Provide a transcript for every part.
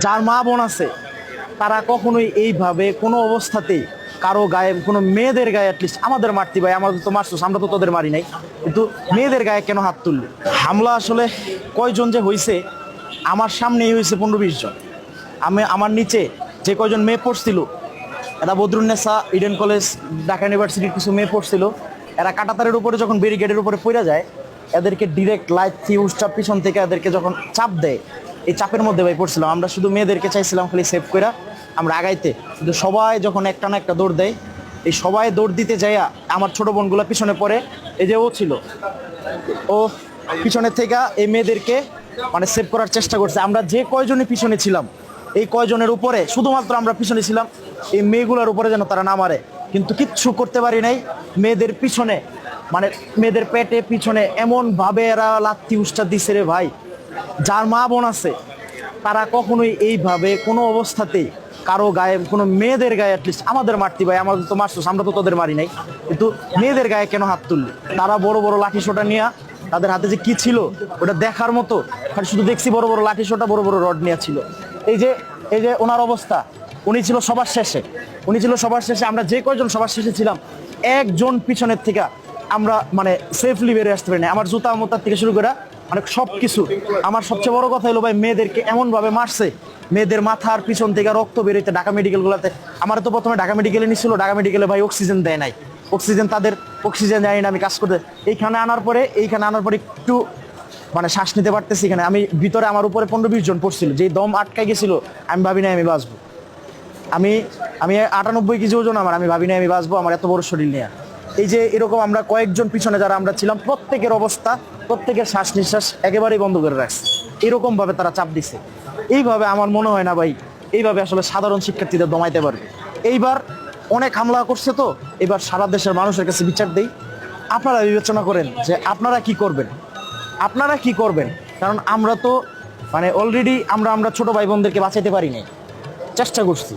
যার মা বোন আছে তারা কখনোই এইভাবে কোনো অবস্থাতেই কারো গায়ে, কোনো মেয়েদের গায়ে, অ্যাটলিস্ট আমাদের মারতি ভাই, আমাদের তো মারছিস, আমরা তো তোদের মারি নাই, কিন্তু মেয়েদের গায়ে কেন হাত তুললি? হামলা আসলে কয়জন যে হয়েছে, আমার সামনেই হয়েছে 15-20 জন। আমার নিচে যে কয়জন মেয়ে পড়ছিল, এরা বদরুন্নেসা ইডেন কলেজ ঢাকা ইউনিভার্সিটির কিছু মেয়ে পড়ছিল, এরা কাঁটাতারের উপরে যখন ব্যারিকেডের উপরে পড়ে যায়, এদেরকে ডিরেক্ট লাইট ফিউজ চাপ পিছন থেকে এদেরকে যখন চাপ দেয়, এই চাপের মধ্যে ভাই পড়ছিলাম। আমরা শুধু মেয়েদেরকে চাইছিলাম খালি সেভ করে আমরা আগাইতে, কিন্তু সবাই যখন একটা না একটা দৌড় দেয়, এই সবাই দৌড় দিতে যাইয়া আমার ছোট বোনগুলো পিছনে পড়ে। এই যে ও ছিল, ও পিছনের থেকে এই মেয়েদেরকে মানে সেভ করার চেষ্টা করছে। আমরা যে কয়জনই পিছনে ছিলাম, এই কয়জনের উপরে শুধুমাত্র আমরা পিছনে ছিলাম, এই মেয়েগুলোর উপরে যেন তারা না মারে, কিন্তু কিচ্ছু করতে পারি নাই। মেয়েদের পিছনে মানে মেয়েদের পেটে পিছনে এমনভাবে এরা লাথি উষ্টা দিছে রে ভাই, যার মা বোন আছে তারা কখনোই এইভাবে কোনো অবস্থাতেই কারো গায়ে, কোনো মেয়েদের গায়ে, অ্যাটলিস্ট আমাদের মারতি ভাই, আমাদের তো মারছিস, আমরা তো তোদের মারি নাই, কিন্তু মেয়েদের গায়ে কেন হাত তুললি? তারা বড় বড় লাঠি সোটা নিয়ে, তাদের হাতে যে কি ছিল ওটা দেখার মতো, শুধু দেখছি বড় বড় লাঠি সোটা, বড় বড় রড নিয়ে ছিল। এই যে ওনার অবস্থা, উনি ছিল সবার শেষে, আমরা যে কয়জন সবার শেষে ছিলাম, একজন পিছনের থেকে আমরা মানে সেফলি বেরিয়ে আসতে পারি না। আমার জুতা মোতার থেকে শুরু করে মানে সব কিছু। আমার সবচেয়ে বড় কথা হলো ভাই, মেয়েদেরকে এমনভাবে মারছে, মেয়েদের মাথার পিছন থেকে রক্ত বেরোইতে ঢাকা মেডিকেলগুলোতে। আমার তো প্রথমে ঢাকা মেডিকেলে নিচ্ছিল, ঢাকা মেডিকেলে ভাই অক্সিজেন দেয় নাই, তাদের অক্সিজেন জানি না আমি কাজ করতে। এইখানে আনার পরে একটু মানে শ্বাস নিতে পারতেছি। এখানে আমি ভিতরে আমার উপরে 15-20 জন পড়ছিল, যেই দম আটকাই গেছিল, আমি ভাবি নাই আমি বাঁচবো। আমি 98 কেজি ওজন আমার, আমি ভাবি নাই আমি বাঁচবো আমার এত বড় শরীর নিয়ে। এই যে এরকম আমরা কয়েকজন পিছনে যারা আমরা ছিলাম, প্রত্যেকের অবস্থা, প্রত্যেকের শ্বাস নিঃশ্বাস একেবারেই বন্ধ করে রাখছে। এরকম ভাবে তারা চাপ দিছে। এইভাবে আমার মনে হয় না ভাই এইভাবে আসলে সাধারণ শিক্ষার্থীদের দমাইতে পারবে। এইবার অনেক হামলা করছে, তো এবার সারা দেশের মানুষের কাছে বিচার দেই। আপনারা বিবেচনা করেন যে আপনারা কি করবেন। কারণ আমরা তো মানে অলরেডি আমরা ছোট ভাই বোনদেরকে বাঁচাইতে পারি নাই, চেষ্টা করছি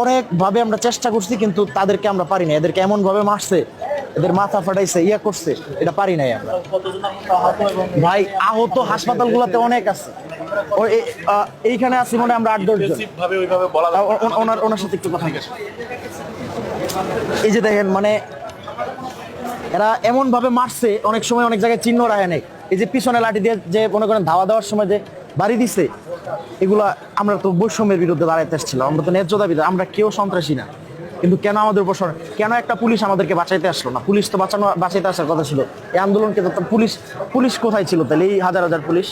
অনেক ভাবে আমরা চেষ্টা করছি, কিন্তু তাদেরকে আমরা পারি না। এদেরকে এমন ভাবে মারছে, এদের মাথা ফাটাইছে, করছে, এটা পারি নাই আমরা। ভাই আহত হাসপাতালগুলোতে অনেক আছে, এইখানে আছি মনে আমরা 8-10 জন। ওনার সাথে একটু কথা। এই যে দেখেন মানে এরা এমন ভাবে মারছে, অনেক সময় অনেক জায়গায় চিহ্ন রাখে নাই। এই যে পিছনে লাঠি দিয়ে যে মনে করেন ধাওয়া দেওয়ার সময় যে বাড়ি দিছে, এগুলা আমরা তো বৈষম্যের বিরুদ্ধে দাঁড়াইতে এসেছিলাম, আমরা তো ন্যায্য দাবি, আমরা কেউ সন্ত্রাসী না। কিন্তু কেন আমাদের উপর কেন একটা পুলিশ আমাদেরকে বাঁচাইতে আসলো না? পুলিশ তো বাঁচাইতে আসার কথা ছিল। এই আন্দোলনকে তো পুলিশ কোথায় ছিল তাহলে? এই হাজার হাজার পুলিশ